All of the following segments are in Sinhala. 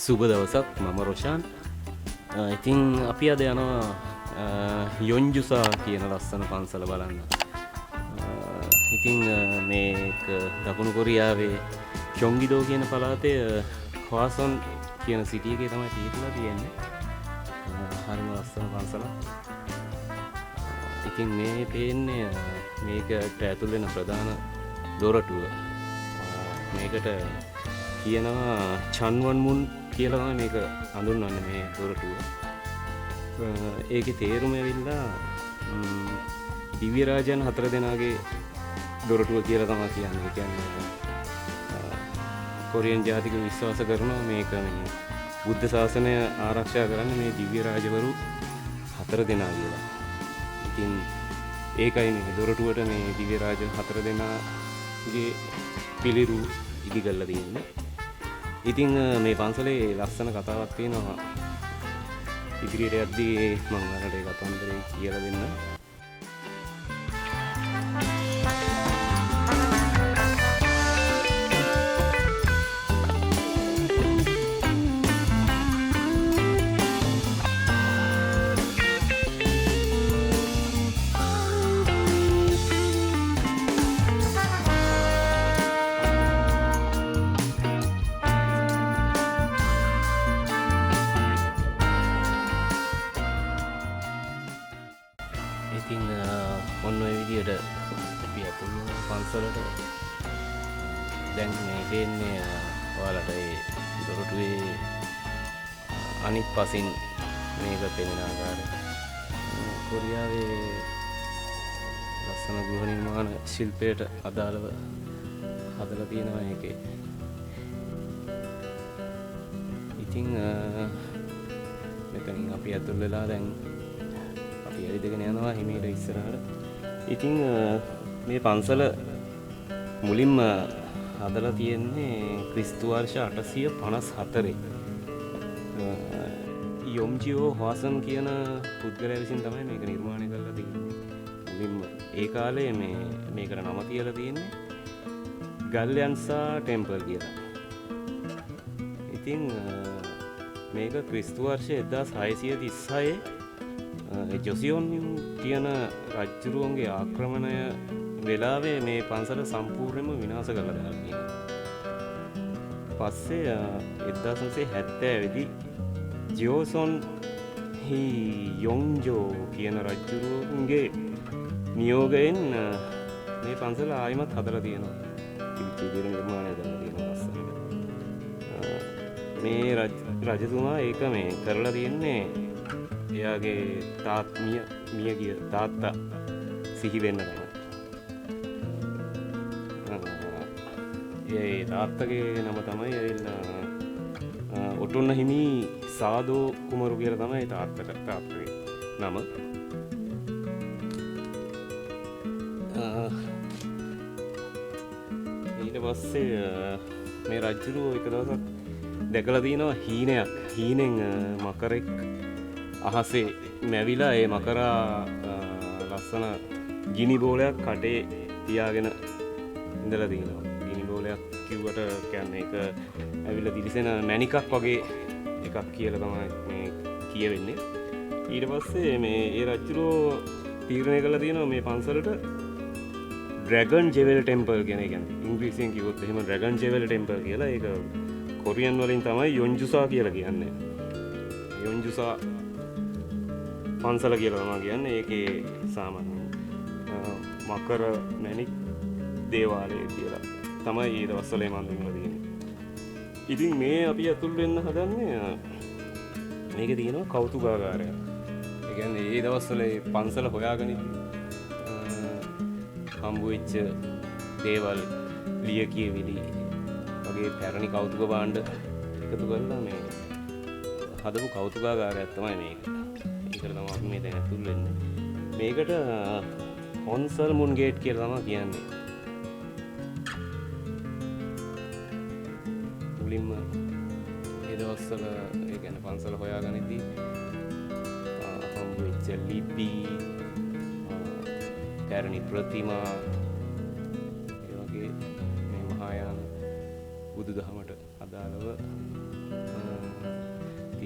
සුබ දවසක් මම රොෂාන්. ඉතින් අපි අද යනවා යොන්ජුසා කියන ලස්සන පන්සල බලන්න. ඉතින් මේක දකුණු කොරියාවේ චොංගිදෝ කියන පළාතේ හ්වාසොන් කියන සිටි එකේ තමයි පිහිටලා තියෙන්නේ. හරිම ලස්සන පන්සලක්. ඉතින් මේ පේන්නේ මේකට ඇතුල් වෙන ප්‍රධාන දොරටුව. මේකට කියනවා චන්වන් මුන් කියලා තමයි මේක හඳුන්වන්නේ මේ දොරටුව. ඒකේ තේරුම ඇවිල්ලා දිව්‍ය රාජයන් 4 දෙනාගේ දොරටුව කියලා තමයි කියන්නේ. කියන්නේ කොරියන් ජාතික විශ්වාස කරනවා මේක මේ බුද්ධ ශාසනය ආරක්ෂා කරන්නේ මේ දිව්‍ය රාජවරු 4 දෙනා කියලා. ඉතින් ඒකයි මේ දොරටුවට මේ දිව්‍ය රාජ 4 දෙනාගේ පිළිරු ඉදි කරලා තියෙන්නේ. ඉතින් මේ පන්සලේ ලස්සන කතාවක් තියෙනවා. ඉදිරියට යද්දී මම ඔයාලට ඒ කතන්දරේ කියලා දෙන්නම්. ඉතින් ඔන්න ඔය විදියට අපි අතුල් වුණ පන්සලට දැන් මේ දෙන්නේ ඔයාලට ඒ දොරටුවේ අනිත් පසින් මේක පෙනෙන ආකාරය. කොරියාවේ ලස්සන ගෘහ නිර්මාණ ශිල්පයට අදාළව හදලා තියෙනවා ඒකේ. ඉතින් මෙතනින් අපි අතුල් වෙලා දැන් ඇවිදගෙන යනවා හිමීට ඉස්සරහට. ඉතින් මේ පන්සල මුලින්ම හදලා තියෙන්නේ ක්‍රිස්තු වර්ෂ 854. යොම්ජියෝ හ්වාසන් කියන පුද්ගලයා විසින් තමයි මේක නිර්මාණය කරලා තියෙන්නේ. මුලින්ම ඒ කාලේ මේකට නම තියලා තියෙන්නේ ගල්යන්සා ටෙම්පල් කියලා. ඉතින් මේක ක්‍රිස්තු වර්ෂ 1636 ජොසියොන් කියන රජ්ජුරුවන්ගේ ආක්‍රමණය වෙලාවේ මේ පන්සල සම්පූර්ණයෙන්ම විනාශ කරලා දාලා තියෙනවා. පස්සේ 1970 දී ජෝසොන් හි යොන්ජෝ කියන රජ්ජුරුවන්ගේ නියෝගයෙන් මේ පන්සල ආයිමත් හදලා තියෙනවා. ඉතින් විදිහට නිර්මාණය කරලා තියෙනවා ලස්සනට. මේ රජතුමා ඒක මේ කරලා තියෙන්නේ එයාගේ මිය ගිය තාත්තා සිහි වෙන්න තමයි. ඒ තාත්තගේ නම තමයි ඇවිල්ලා ඔටොන්න හිමි සාදෝ කුමරු කියලා තමයි තාත්තගේ නම. ඊට පස්සේ මේ රජුරෝ එක දවසක් දැකලා තියෙනවා හීනෙන් මකරෙක් අහසේ මැවිලා ඒ මකරා ලස්සන ගිනි බෝලයක් කටේ තියාගෙන ඉඳලා තියෙනවා. ගිනි බෝලයක් කිව්වට කියන්නේ ඒක ඇවිල්ලා දිලිසෙන මැණිකක් වගේ එකක් කියලා තමයි මේ කියවෙන්නේ. ඊට පස්සේ මේ ඒ රජුරෝ තීරණය කළා තියෙනවා මේ පන්සලට ඩ්‍රැගන් ජෙවල් ටෙම්පල් කියන එක. ඉංග්‍රීසියෙන් කිව්වොත් එහෙම ඩ්‍රැගන් ජෙවල් ටෙම්පල් කියලා. ඒක කොරියන් වලින් තමයි යොන්ජුසා කියලා කියන්නේ. යොන්ජුසා පන්සල කියලා තමයි කියන්නේ. ඒකේ සාමාන්‍ය මකර මැණික් දේවාලය කියලා තමයි ඒ දවස්වල මම හඳුන්වලා තියෙන්නේ. ඉතින් මේ අපි අතුල් වෙන්න හදන්නේ මේකේ තියෙනවා කෞතුකාගාරයක්. ඒ කියන්නේ ඒ දවස්වල පන්සල හොයාගෙන හම්බ වෙච්ච දේවල් ලියකියවිලි වගේ පැරණි කෞතුක භාණ්ඩ එකතු කරලා මේ හදපු කෞතුකාගාරයක් තමයි මේක. ඒකට තමයි අපි මේ දැන් ඇතුල් වෙන්නේ. මේකට හොන්සල් මුන් ගේට් කියලා තමයි කියන්නේ. මුලින්ම ඒ දවස්වල ඒ කියන්නේ පන්සල හොයාගනිද්දී හම්බ වෙච්ච ලිපි, පැරණි ප්‍රතිමා, ඒ වගේ මේ මහායාන බුදුදහමට අදාළව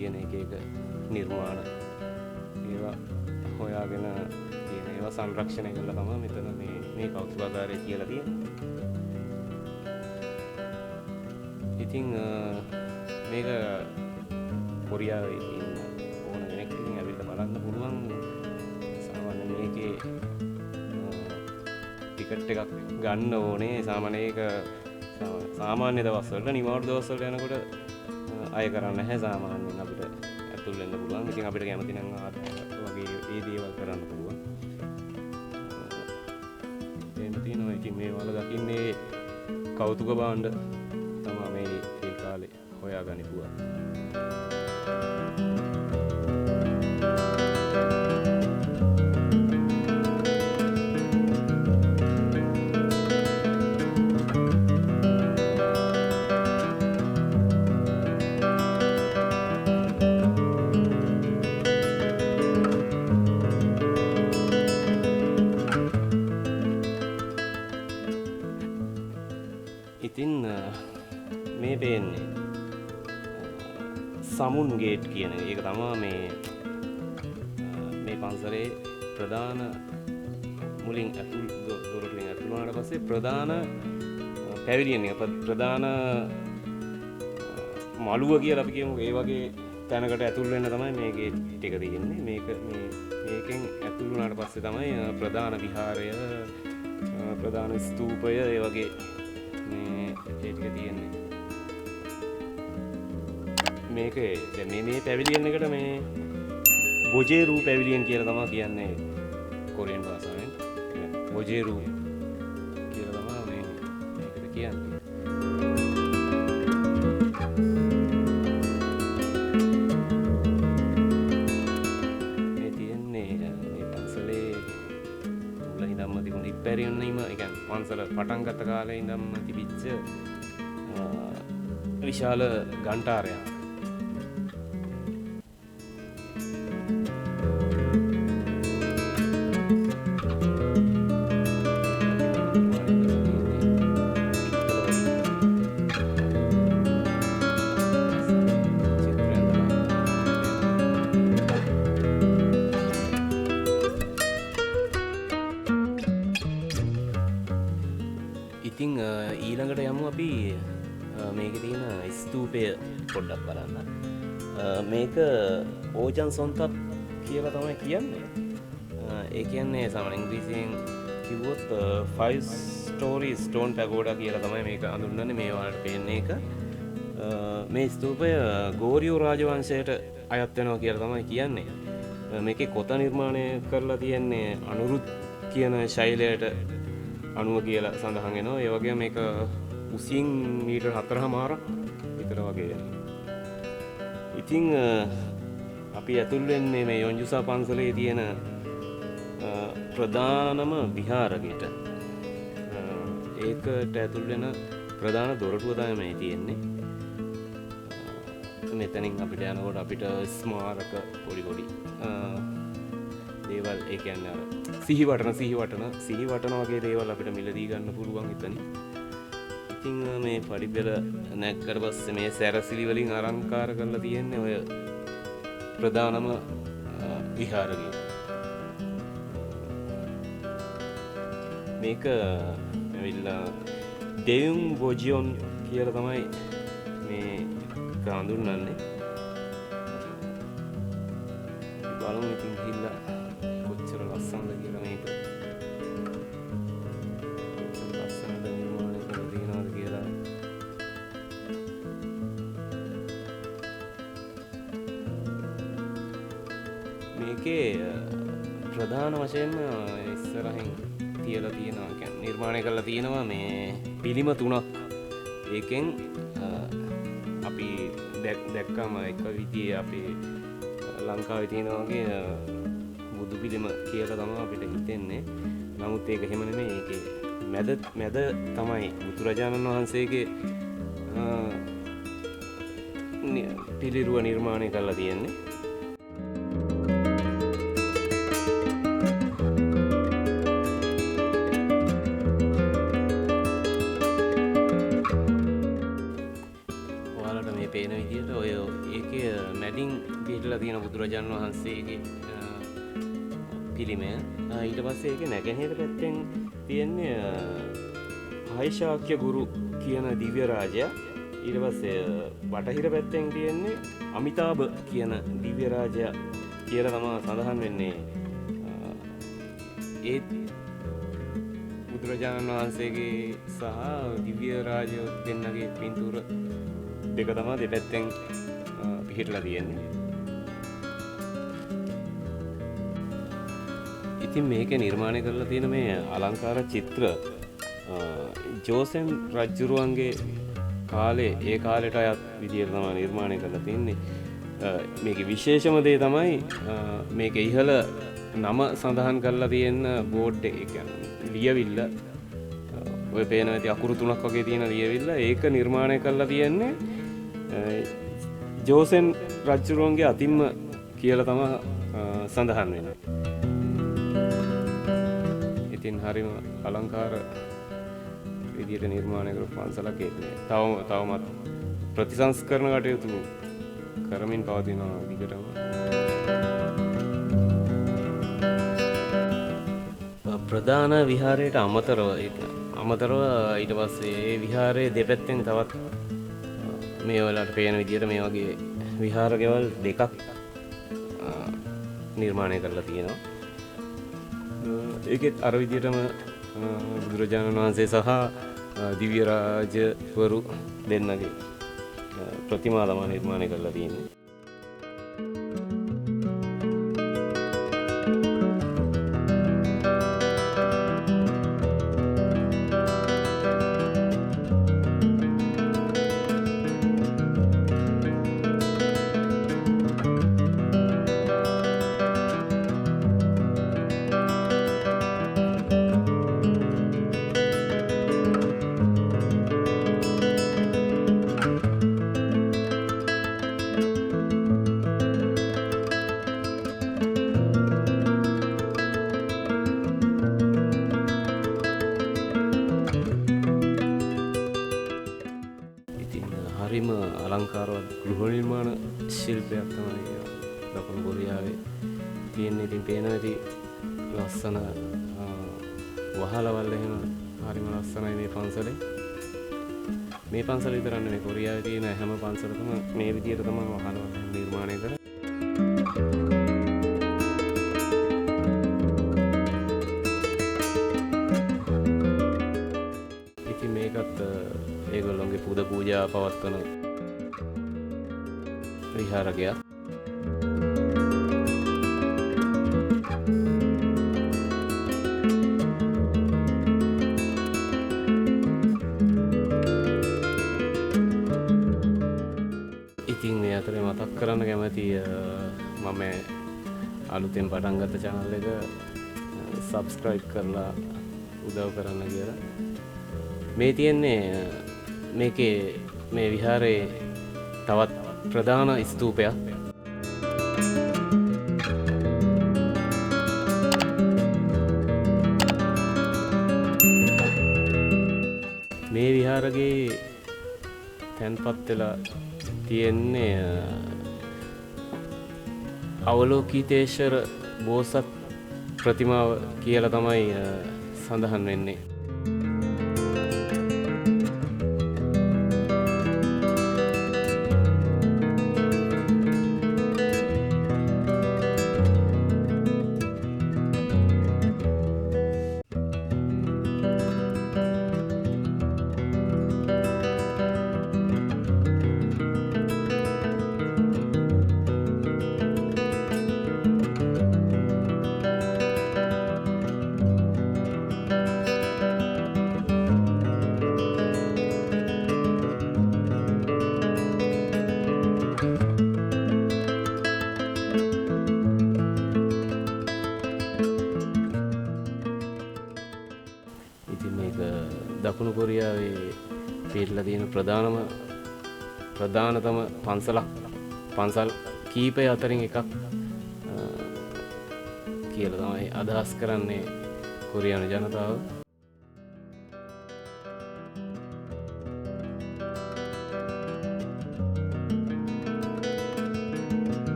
තියෙන එක නිර්මාණ ඒවා හොයාගෙන තියෙන ඒවා සංරක්ෂණය කරලා තමයි මෙතන මේ කෞතුකාගාරය කියලා තියෙන්නේ. ඉතින් මේක කොරියාවේ ඉන්න ඕන කෙනෙක් ඉතින් ඇවිල්ලා බලන්න පුළුවන්. සාමාන්‍ය මේකේ ටිකට් එකක් ගන්න ඕනේ. සාමාන්‍ය දවස්වලට නිවාඩු දවස්වලට යනකොට අය කරන්න නැහැ. සාමාන්‍යයෙන් අපිට ඇතුල් වෙන්න පුළුවන්. ඉතින් අපිට කැමති නම් වගේ ඒ දේවල් කරන්න පුළුවන්. එහෙම තියෙනවා. ඉතින් මේ වල දකින්නේ කෞතුක භාණ්ඩ තමයි මේ ඒ කාලේ හොයාගනිපුවා. ඉතින් මේ පේන්නේ සමුන් ගේට් කියන එක තමයි මේ පන්සලේ ප්‍රධාන මුලින් ඇතුල් දොරටුවෙන් ඇතුල් වුණාට පස්සේ ප්‍රධාන පැවිලියන් එක ප්‍රධාන මළුව කියලා අපි කියමු. ඒ වගේ තැනකට ඇතුල් වෙන්න තමයි මේ ගේට් එක තියෙන්නේ. මේකෙන් ඇතුල් වුණාට පස්සේ තමයි ප්‍රධාන විහාරය, ප්‍රධාන ස්තූපය ඒ වගේ මේ ටික තියෙන්නේ. මේක මේ පැවිලියන් එකට මේ බොජේරු පැවිලියන් කියලා තමයි කියන්නේ කොරියන් භාෂාවෙන්. බොජේරු කියලා තමයි මේකට කියන්නේ. මේ තියෙන්නේ මේ පන්සලේ මුල ඉඳන්ම තිබුණ ඉපැරියොන්නීම ඒ කියන්නේ පන්සල පටන් ගත්ත කාලේ ඉඳන්ම තිබිච්ච විශාල ඝණ්ඨාරයක්. ඉතින් ඊළඟට යමු අපි මේකේ තියෙන ස්තූපය පොඩ්ඩක් බලන්න. මේක ඕජන් සොන්තප් කියලා තමයි කියන්නේ. ඒ කියන්නේ සාමාන්‍ය ඉංග්‍රීසියෙන් කිව්වොත් 5 story stone pagoda කියලා තමයි මේක හඳුන්වන්නේ. මේ වලට පේන එක. මේ ස්තූපය ගෝරියෝ රාජවංශයට අයත් වෙනවා කියලා තමයි කියන්නේ. මේකේ කොත නිර්මාණය කරලා තියෙන්නේ අනුරුත් කියන ශෛලයට අනුව කියලා සඳහන් වෙනවා. ඒ වගේම මේක උසින් මීටර් 4.5ක් විතර වගේ. ඉතින් අපි ඇතුල් වෙන්නේ මේ යොන්ජුසා පන්සලේ තියෙන ප්‍රධානම විහාරයට. ඒකට ඇතුල් වෙන ප්‍රධාන දොරටුව තමයි මේ තියෙන්නේ. මෙතනින් අපිට යනකොට අපිට ස්මාරක පොඩි දේවල් ඒ කියන්නේ අර සිහිවටන වගේ දේවල් අපිට මිලදී ගන්න පුළුවන් ඉතින්. ඉතින් මේ පඩිපෙළ නැග්ගට පස්සේ මේ සැරසිලි වලින් අලංකාර කරලා තියෙන්නේ ඔය ප්‍රධානම විහාරය. මේක ඇවිල්ලා ඩෙයුම් බොජියොන් කියලා තමයි මේ හඳුන්වන්නේ. බලමු ඉතින් ගිහිල්ලා කොච්චර ලස්සනද කියලා මේක. කොච්චර ලස්සනද නිර්මාණය කරලා තියෙනවද කියලා. මේකේ ප්‍රධාන වශයෙන්ම ඉස්සරහින් තියලා තියෙනවා කියන්නේ නිර්මාණය කරලා තියෙනවා මේ පිළිම 3ක්. ඒකෙන් අපි දැක්කම එක විදිහේ අපේ ලංකාවේ තියෙන වගේ බුදු පිළිම කියලා තමයි අපිට හිතෙන්නේ. නමුත් ඒක එහෙම නෙමෙයි. ඒකේ මැද තමයි බුදුරජාණන් වහන්සේගේ පිළිරුව නිර්මාණය කරලා තියෙන්නේ. ඔයාලට මේ පේන විදිහට ඔය ඒකේ විහාරයේ මැදින් පිහිටලා තියෙන බුදුරජාණන් වහන්සේගේ පිළිමය. ඊට පස්සේ ඒක නැගෙනහිර පැත්තෙන් තියෙන්නේ ආයිශාක්‍ය ගුරු කියන දිව්‍ය රාජයා. ඊට පස්සේ බටහිර පැත්තෙන් තියෙන්නේ අමිතාබ කියන දිව්‍ය රාජයා කියලා තමයි සඳහන් වෙන්නේ. ඒ බුදුරජාණන් වහන්සේගේ සහ දිව්‍ය රාජ දෙන්නගේ පින්තූර දෙක තමයි දෙපැත්තෙන් පිහිටලා තියෙන්නේ. ඉතින් මේක නිර්මාණය කරලා තියෙන මේ අලංකාර චිත්‍ර ජෝසෙන් රජ්ජුරුවන්ගේ කාලේ ඒ කාලෙට අයත් විදියට තමයි නිර්මාණය කරලා තින්නේ. මේකේ විශේෂම දේ තමයි මේක ඉහළ නම සඳහන් කරලා තියෙන බෝඩ් එක. ඒ කියන්නේ ලියවිල්ල ඔය පේන ඇති අකුරු 3ක් වගේ තියෙන ලියවිල්ල ඒක නිර්මාණය කරලා තියෙන්නේ ජෝසෙන් රජ්ජුරුවන්ගේ අතින්ම කියලා තමයි සඳහන් වෙන්නේ. ඉතින් හරිම අලංකාර විදියට නිර්මාණය කරපු පන්සලක් ඒක. තවමත් ප්‍රතිසංස්කරණ කටයුතු කරමින් පවතිනවා දිගටම. ප්‍රධාන විහාරයට අමතරව ඊට පස්සේ ඒ විහාරයේ දෙපැත්තෙන් තවත් මේ වලට පේන විදියට මේ වගේ විහාර ගෙවල් දෙකක් නිර්මාණය කරලා තියෙනවා. ඒකෙත් අර විදියටම බුදුරජාණන් වහන්සේ සහ දිව්‍ය රාජවරු දෙන්නගේ ප්‍රතිමා තමයි නිර්මාණය කරලා තියෙන්නේ. හරිම අලංකාරවත් ගෘහ නිර්මාණ ශිල්පයක් තමයි දකුණු කොරියාවේ තියෙන්නේ. ඉතින් පේන ඇති ලස්සන වහලවල් එහෙම හරිම ලස්සනයි මේ පන්සලේ. මේ පන්සල විතරක් නෙමෙයි කොරියාවේ තියෙන හැම පන්සලකම මේ විදියට තමයි වහලවල් නිර්මාණය කරන්නේ. ඉතින් මේකත් ඒගොල්ලොන්ගේ පුද පූජා පවත්වන විහාරකයක්. ඉතින් මේ අතරේ මතක් කරන්න කැමති මම අලුතෙන් පටන් ගත්ත channel එක subscribe කරලා උදව් කරන්න කියලා. මේ තියෙන්නේ මේකේ මේ විහාරයේ තවත් ප්‍රධාන ස්තූපයක්. මේ විහාරයේ තැන්පත් වෙලා තියෙන්නේ අවලෝකිතේශ්වර බෝසත් ප්‍රතිමාව කියලා තමයි සඳහන් වෙන්නේ. දකුණු කොරියාවේ පිටලා තියෙන ප්‍රධානතම පන්සල් කීපය අතරින් එකක් කියලා තමයි අදහස් කරන්නේ කොරියානු ජනතාව.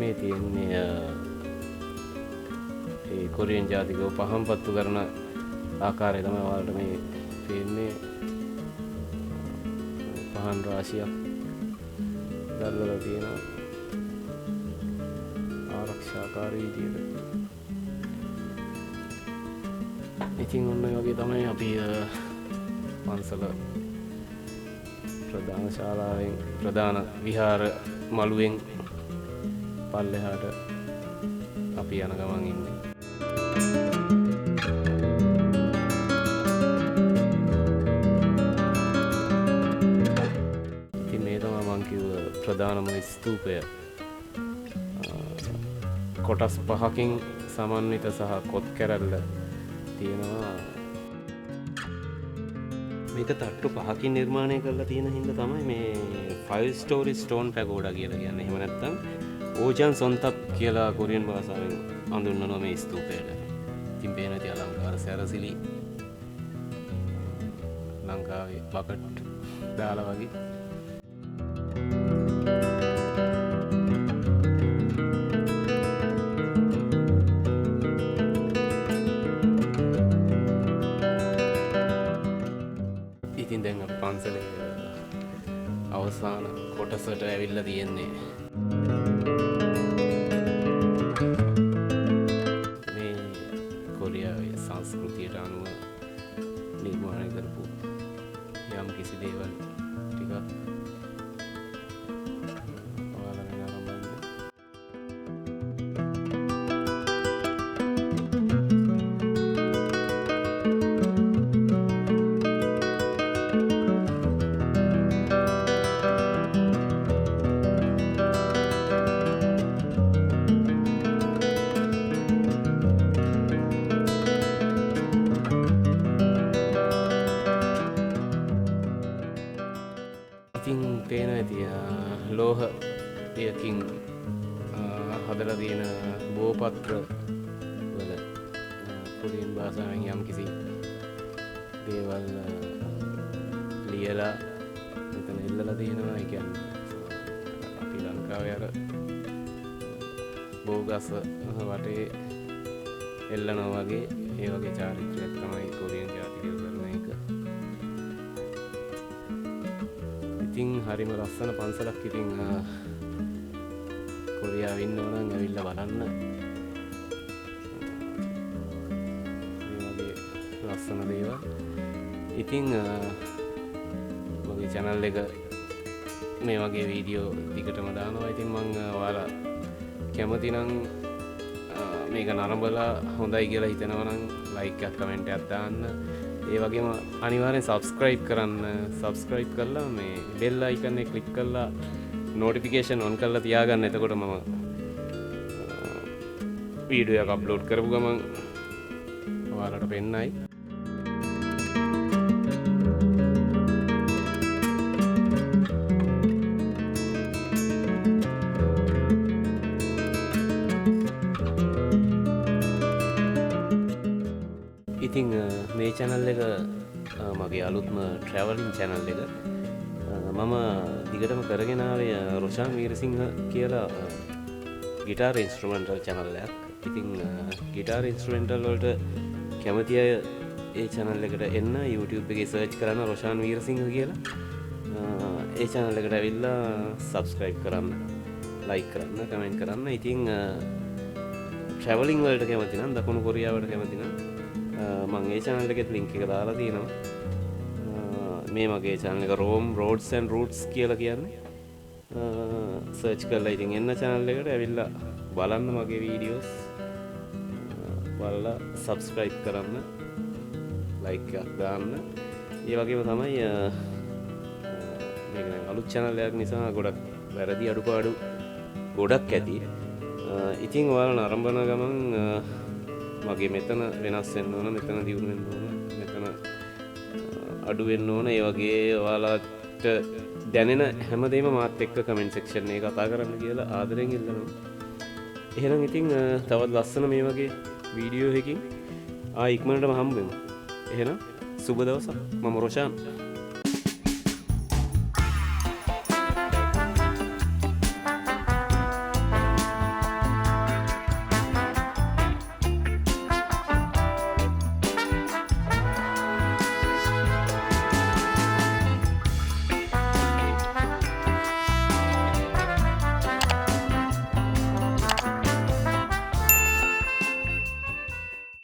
මේ තියෙන්නේ ඒ කොරියන් ජාතිකව පහන් පත්තු කරන ආකාරය තමයි ඔයාලට මේ පේන්නේ. පහන් රාශියක් දැල්වලා තියෙනවා ආරක්ෂාකාරී විදියට. ඉතින් ඔන්න ඒ වගේ තමයි අපි පන්සල ප්‍රධාන ශාලාවෙන් ප්‍රධාන විහාර මළුවෙන් පල්ලෙහාට අපි යන ගමන් ඉන්නේ. ඉතින් මේ තමයි මං කිව්ව ප්‍රධානම ස්තූපය. කොටස් 5කින් සමන්විත සහ කොත් කැරැල්ල තියෙනවා. මේක තට්ටු 5කින් නිර්මාණය කරලා තියෙන හින්දා තමයි මේ 5 story stone pagoda කියලා කියන්නේ. එහෙම නැත්නම් ඕජන් සොන්තක් කියලා කොරියන් භාෂාවෙන් හඳුන්වනවා මේ ස්තූපයට. ඉතින් පේන ඉතින් අලංකාර සැරසිලි ලංකාවේ බකට් දාලා වගේ. ඉතින් දැන් අපි පන්සලේ අවසාන කොටසට ඇවිල්ලා තියෙන්නේ. මේ කොරියාවේ සංස්කෘතියට අනුව නිර්මාණය කරපු යම් කිසි දේවල් ටිකක් ඔයාලා ගැන අරන් බලන්න. ඉතින් පේන ඇති ලෝහ එයකින් හදලා තියෙන බෝපත්‍ර වල කොරියන් භාෂාවෙන් යම් කිසි දේවල් ලියලා මෙතන ඉල්ලලා තියෙනවා. ඒ කියන්නේ අපි ලංකාවේ අර බෝගස් වටේ එල්ලනවා වගේ ඒ වගේ චාරිත්‍රයක් තමයි කොරියන් ජාතිකයෝ කරන එක. ඉතින් හරිම ලස්සන පන්සලක්. ඉතින් කොරියාවේ ඉන්නව නම් ඇවිල්ලා බලන්න. මේ වගේ ලස්සන දේවල්. ඉතින් මගේ channel එක මේ වගේ වීඩියෝ දිගටම දානවා. ඉතින් මම ඔයාලා කැමති නම් මේක නරඹලා හොඳයි කියලා හිතනවා නම් like එකක් comment එකක් දාන්න. ඒ වගේම අනිවාර්යෙන් subscribe කරන්න. subscribe කරලා මේ bell icon එක click කරලා notification on කරලා තියාගන්න. එතකොට මම වීඩියෝ එක upload කරපු ගමන් ඔයාලට පෙන්නයි. ඉතින් මේ channel එක මගේ අලුත්ම traveling channel එක. මම දිගටම කරගෙන ආවේ රොෂාන් වීරසිංහ කියලා guitar instrumental channel එකක්. ඉතින් guitar instrumental වලට කැමති අය ඒ channel එකට එන්න YouTube එකේ search කරන්න රොෂාන් වීරසිංහ කියලා. ඒ channel එකට ඇවිල්ලා subscribe කරන්න, like කරන්න, comment කරන්න. ඉතින් traveling වලට කැමති නම්, දකුණු කොරියාවට කැමති නම් මම ඒ channel එකේ link එක දාලා තියෙනවා. මේ මගේ channel එක Rome Roads and Roots කියලා කියන්නේ. search කරලා ඉතින් එන්න channel එකට ඇවිල්ලා බලන්න මගේ videos. බලලා subscribe කරන්න, like එකක් දාන්න. ඒ වගේම තමයි මේක නම් අලුත් channel එකක් නිසා ගොඩක් වැරදි අඩුපාඩු ගොඩක් ඇති. ඉතින් ඔයාලා නරඹන ගමන් මගේ මෙතන වෙනස් වෙන්න ඕන, මෙතන දියුණු වෙන්න ඕන, මෙතන අඩු වෙන්න ඕන. ඒ වගේ ඔයාලට දැනෙන හැමදේම මාත් එක්ක කමෙන්ට් සෙක්ෂන් එකේ කතා කරන්න කියලා ආදරෙන් ඉල්ලනවා. එහෙනම් ඉතින් තවත් ලස්සන මේ වගේ වීඩියෝ එකකින් ඉක්මනටම හම්බ වෙමු. එහෙනම් සුබ දවසක්. මම රොෂාන්.